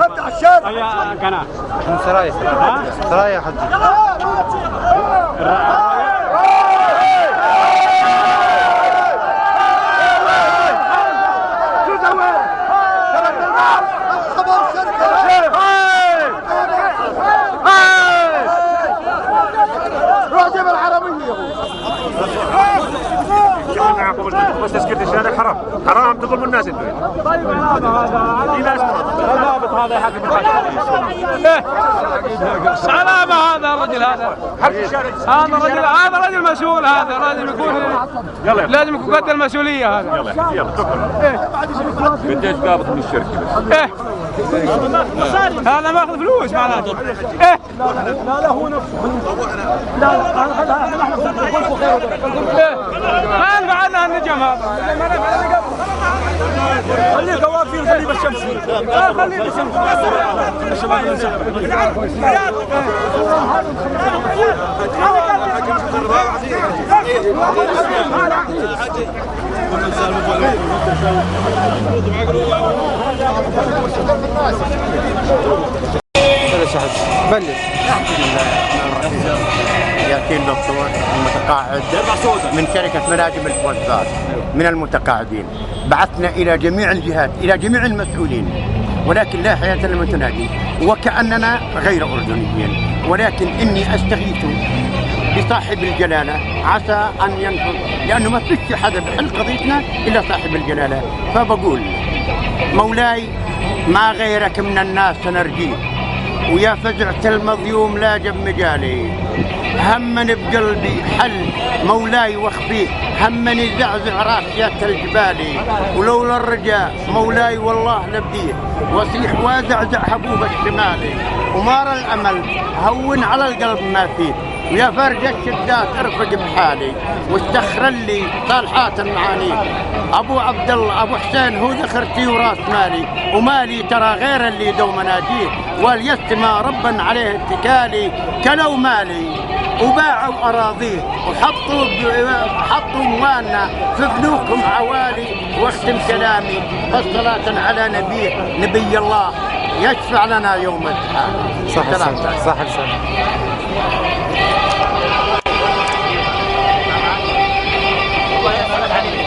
افتح الشارع يا قناه من سرايا سرايا حد بس تسكت الشارع حرام حرام تظلم الناس انتم. طيب الضابط هذا يا حكم سلامة هذا الرجل هذا هذا رجل مسؤول هذا لازم يكون لازم يكون قد المسؤولية هذا. يلا قديش قابض من الشركة بس هذا ماخذ فلوس معناته لا هو نفسه ما ينفع عنها النجم هذا خليك واقفين خليه بالشمس خليه بالشمس بلش. ياسين دكتور المتقاعد من شركة مناجم الفوزات من المتقاعدين. بعثنا إلى جميع الجهات إلى جميع المسؤولين ولكن لا حياة للمتنادي وكأننا غير أردنيين، ولكن إني أستغيث بصاحب الجلالة عسى أن ينفذ لأنه ما فيش حدا بحل قضيتنا إلا صاحب الجلالة. فبقول مولاي ما غيرك من الناس سنرجيه ويا فزعة المظيوم لا جب مجالي همني بقلبي حل مولاي واخفيه همني زعزع راسيات الجبالي ولولا الرجاء مولاي والله لبديه وصيح وازعزع هبوب الشمالي ومار الامل هون على القلب ما فيه ويا فرج الشدات ارفق بحالي واستخر لي صالحات المعاني ابو عبد الله ابو حسين هو ذخرتي وراس مالي ومالي ترى غير اللي دوم اناديه وليستمع ربا عليه اتكالي كلو مالي وباعوا اراضيه وحطوا اموالنا في بنوكم عوالي. واختم كلامي فالصلاة على نبي الله يشفع لنا يوم الحال. صح السلام. الله يسلمك حبيبي.